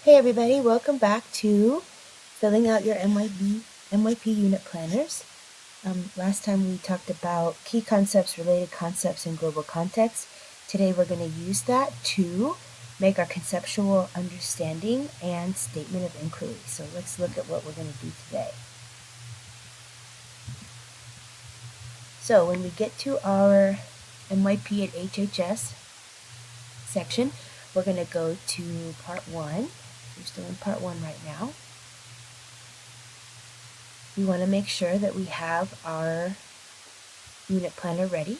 Hey everybody, welcome back to filling out your MYP Unit Planners. Last time we talked about key concepts, related concepts, and global context. Today we're going to use that to make our conceptual understanding and statement of inquiry. So let's look at what we're going to do today. So when we get to our MYP at HHS section, we're going to go to part 1. We're still in part 1 right now. We want to make sure that we have our unit planner ready.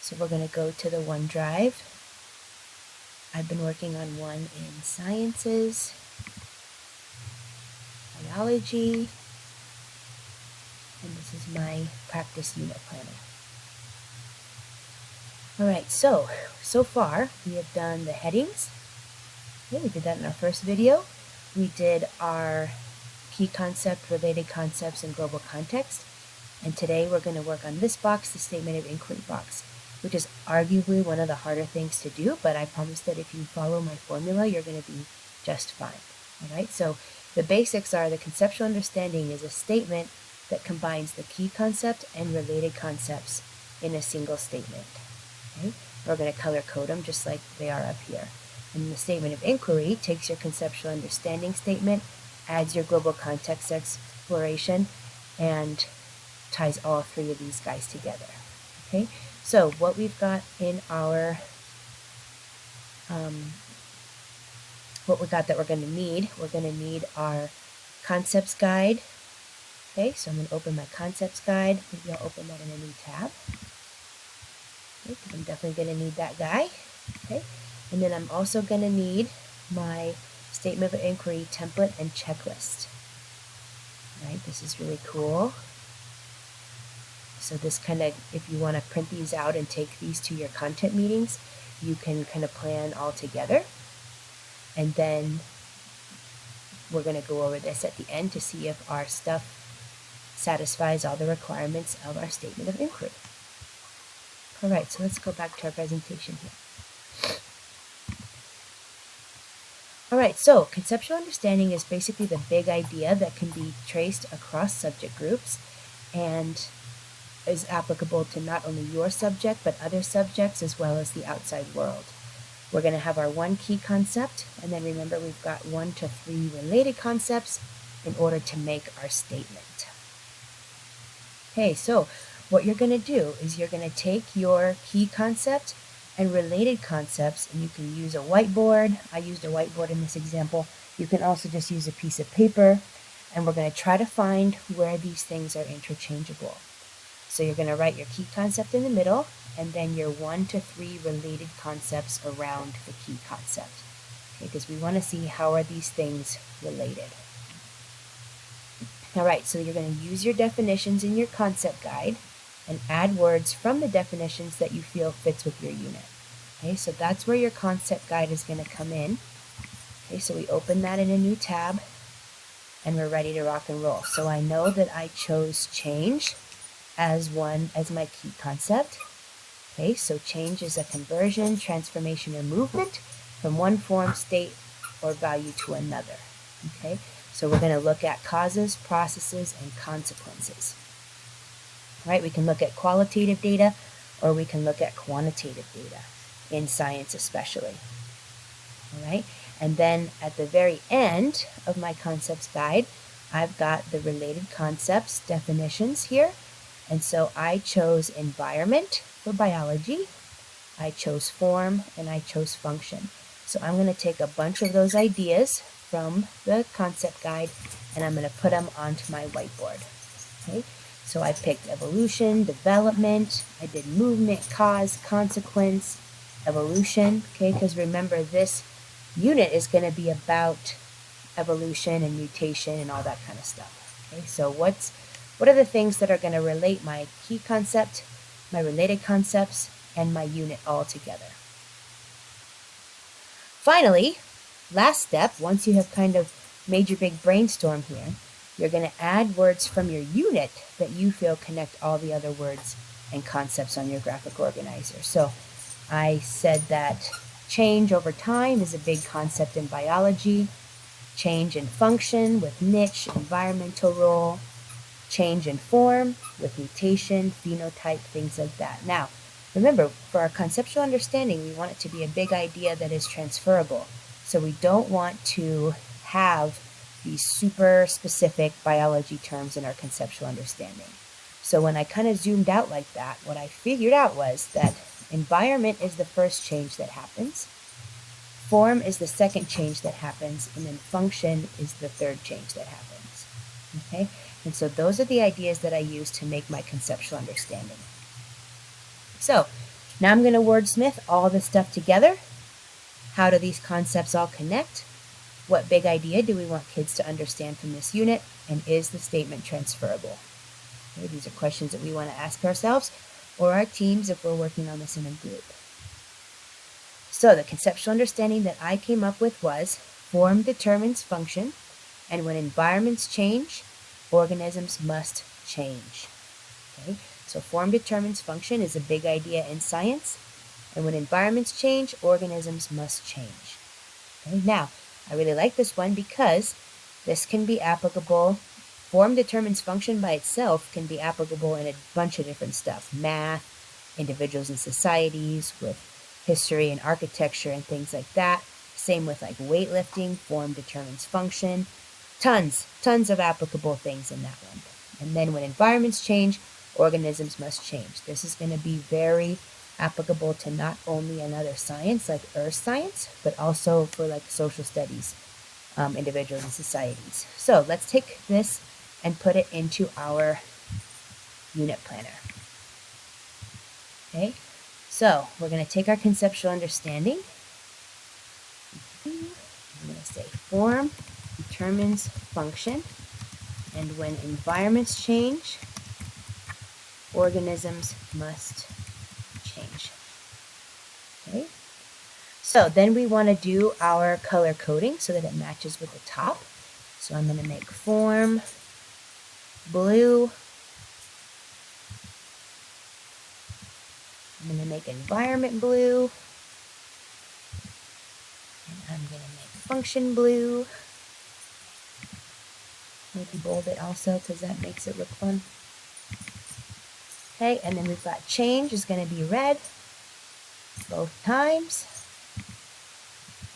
So we're going to go to the OneDrive. I've been working on one in sciences, biology, and this is my practice unit planner. Alright, so far we have done the headings. Okay, we did that in our first video. We did our key concept, related concepts, and global context. And today we're going to work on this box, the statement of inquiry box, which is arguably one of the harder things to do, but I promise that if you follow my formula, you're going to be just fine. All right, so the basics are the conceptual understanding is a statement that combines the key concept and related concepts in a single statement. Okay? We're going to color code them just like they are up here. And the statement of inquiry takes your conceptual understanding statement, adds your global context exploration, and ties all three of these guys together. Okay, so what we've got in our what we got that we're going to need our concepts guide. Okay, so I'm going to open my concepts guide. Maybe I'll open that in a new tab. Okay, because I'm definitely going to need that guy. Okay, and then I'm also going to need my statement of inquiry template and checklist. All right, this is really cool. So this kind of, if you want to print these out and take these to your content meetings, you can kind of plan all together. And then we're going to go over this at the end to see if our stuff satisfies all the requirements of our statement of inquiry. All right, so let's go back to our presentation here. All right, so conceptual understanding is basically the big idea that can be traced across subject groups and is applicable to not only your subject, but other subjects as well as the outside world. We're going to have our one key concept, and then remember we've got 1 to 3 related concepts in order to make our statement. Okay, so what you're going to do is you're going to take your key concept and related concepts, and you can use a whiteboard. I used a whiteboard in this example. You can also just use a piece of paper, and we're going to try to find where these things are interchangeable. So you're going to write your key concept in the middle, and then your 1 to 3 related concepts around the key concept. Okay, because we want to see how are these things related. All right, so you're going to use your definitions in your concept guide and add words from the definitions that you feel fits with your unit. Okay, so that's where your concept guide is going to come in. Okay, so we open that in a new tab, and we're ready to rock and roll. So I know that I chose change as my key concept. Okay, so change is a conversion, transformation, or movement from one form, state, or value to another. Okay, so we're going to look at causes, processes, and consequences. All right, we can look at qualitative data, or we can look at quantitative data, in science especially. All right, and then at the very end of my concepts guide, I've got the related concepts definitions here. And so I chose environment for biology, I chose form, and I chose function. So I'm going to take a bunch of those ideas from the concept guide, and I'm going to put them onto my whiteboard. Okay, so I picked evolution, development, I did movement, cause, consequence, evolution. Okay, because remember this unit is going to be about evolution and mutation and all that kind of stuff. Okay, so what are the things that are going to relate my key concept, my related concepts, and my unit all together? Finally, last step, once you have kind of made your big brainstorm here, you're going to add words from your unit that you feel connect all the other words and concepts on your graphic organizer. So I said that change over time is a big concept in biology. change in function with niche, environmental role, change in form with mutation, phenotype, things like that. Now, remember, for our conceptual understanding, we want it to be a big idea that is transferable. So we don't want to have these super specific biology terms in our conceptual understanding. So when I kind of zoomed out like that, what I figured out was that environment is the first change that happens, form is the second change that happens, and then function is the third change that happens. Okay? And so those are the ideas that I use to make my conceptual understanding. So now I'm going to wordsmith all this stuff together. How do these concepts all connect? What big idea do we want kids to understand from this unit? And is the statement transferable? Okay, these are questions that we want to ask ourselves or our teams if we're working on this in a group. So the conceptual understanding that I came up with was form determines function, and when environments change, organisms must change. Okay? So form determines function is a big idea in science, and when environments change, organisms must change. Okay? Now, I really like this one because this can be applicable. Form determines function by itself can be applicable in a bunch of different stuff. Math, individuals and societies, with history and architecture and things like that. Same with like weightlifting, form determines function. Tons of applicable things in that one. And then when environments change, organisms must change. This is going to be very applicable to not only another science like earth science, but also for like social studies, individuals and societies. So let's take this and put it into our unit planner. Okay, so we're going to take our conceptual understanding. I'm going to say form determines function, and when environments change, organisms must change. Okay, so then we want to do our color coding so that it matches with the top. So I'm going to make form blue. I'm going to make environment blue. And I'm going to make function blue. Maybe bold it also because that makes it look fun. Okay, and then we've got change is going to be red both times.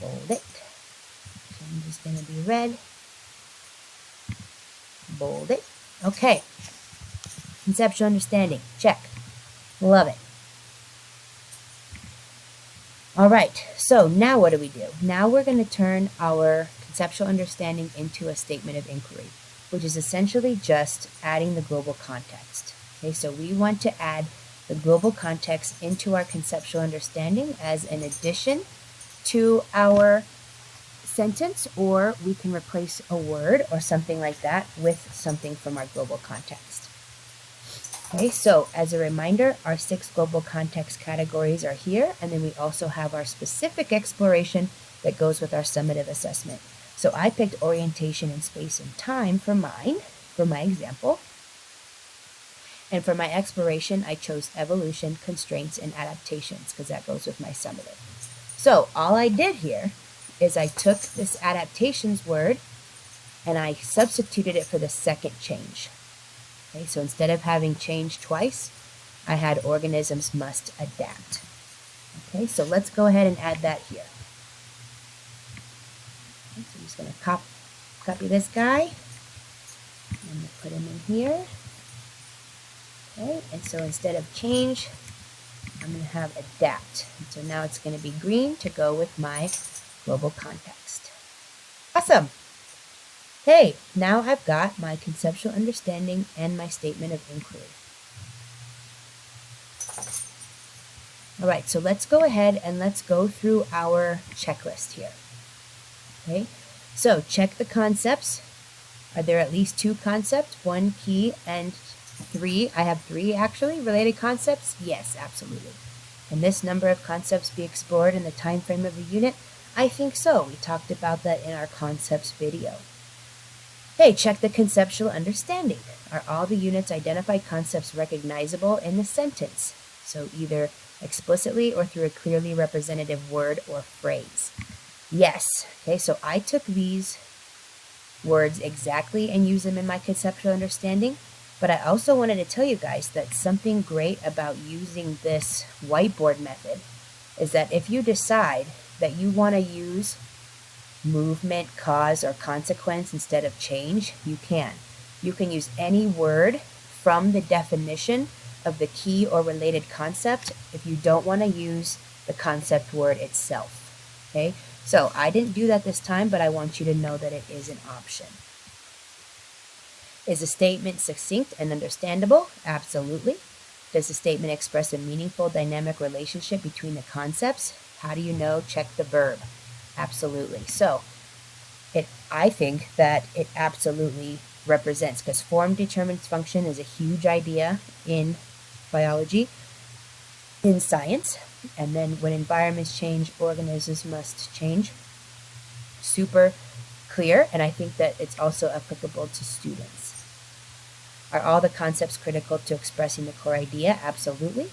Bold it. Change is going to be red. Bold it. Okay. Conceptual understanding. Check. Love it. All right, so now what do? Now we're going to turn our conceptual understanding into a statement of inquiry, which is essentially just adding the global context. Okay, so we want to add the global context into our conceptual understanding as an addition to our sentence, or we can replace a word or something like that with something from our global context. Okay, so as a reminder, our 6 global context categories are here, and then we also have our specific exploration that goes with our summative assessment. So I picked orientation in space and time for mine, for my example. And for my exploration, I chose evolution, constraints, and adaptations, because that goes with my summative. So all I did here is I took this adaptations word and I substituted it for the second change. Okay, so instead of having change twice, I had organisms must adapt. Okay, so let's go ahead and add that here. Okay, so I'm just going to copy this guy. I'm going to put him in here. Okay, and so instead of change, I'm going to have adapt. And so now it's going to be green to go with my global context. Awesome. Okay, now I've got my conceptual understanding and my statement of inquiry. All right, so let's go ahead and let's go through our checklist here. Okay, so check the concepts. Are there at least 2 concepts, 1 key and 3? I have 3 actually related concepts. Yes, absolutely. Can this number of concepts be explored in the time frame of the unit? I think so. We talked about that in our concepts video. Hey, check the conceptual understanding. Are all the unit's identified concepts recognizable in the sentence? So either explicitly or through a clearly representative word or phrase. Yes. Okay, so I took these words exactly and use them in my conceptual understanding. But I also wanted to tell you guys that something great about using this whiteboard method is that if you decide that you want to use movement, cause, or consequence instead of change, you can. You can use any word from the definition of the key or related concept if you don't want to use the concept word itself. Okay, so I didn't do that this time, but I want you to know that it is an option. Is a statement succinct and understandable? Absolutely. Does the statement express a meaningful dynamic relationship between the concepts? How do you know? Check the verb. Absolutely. So I think that it absolutely represents, because form determines function is a huge idea in biology, in science, and then when environments change, organisms must change. Super clear, and I think that it's also applicable to students. Are all the concepts critical to expressing the core idea? Absolutely.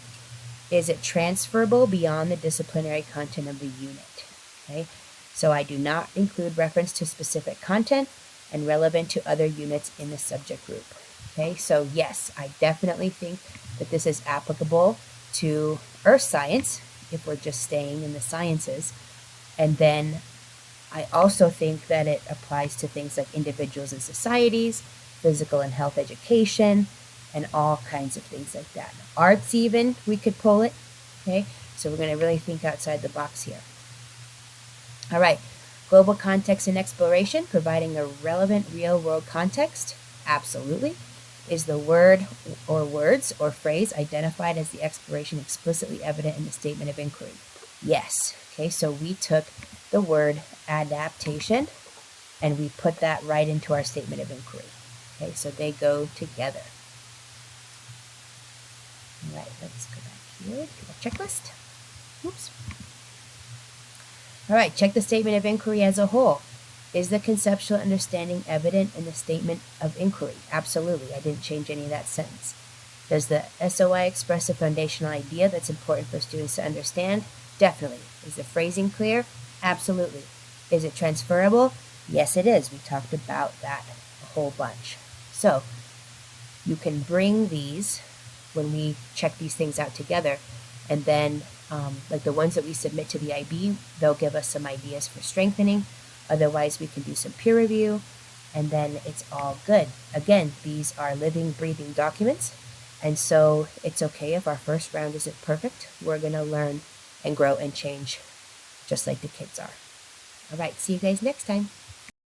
Is it transferable beyond the disciplinary content of the unit? Okay, so I do not include reference to specific content and relevant to other units in the subject group. Okay, so yes, I definitely think that this is applicable to earth science if we're just staying in the sciences. And then I also think that it applies to things like individuals and societies, physical and health education, and all kinds of things like that. Arts even, we could pull it. Okay, so we're going to really think outside the box here. All right, global context and exploration, providing a relevant real-world context. Absolutely. Is the word or words or phrase identified as the exploration explicitly evident in the statement of inquiry? Yes. Okay, so we took the word adaptation and we put that right into our statement of inquiry. Okay, so they go together. All right, let's go back here to the checklist. Oops. All right, check the statement of inquiry as a whole. Is the conceptual understanding evident in the statement of inquiry? Absolutely. I didn't change any of that sentence. Does the SOI express a foundational idea that's important for students to understand? Definitely. Is the phrasing clear? Absolutely. Is it transferable? Yes, it is. We talked about that a whole bunch. So you can bring these when we check these things out together, and then like the ones that we submit to the IB, they'll give us some ideas for strengthening. Otherwise, we can do some peer review, and then it's all good. Again, these are living, breathing documents, and so it's okay if our first round isn't perfect. We're going to learn and grow and change just like the kids are. All right, see you guys next time.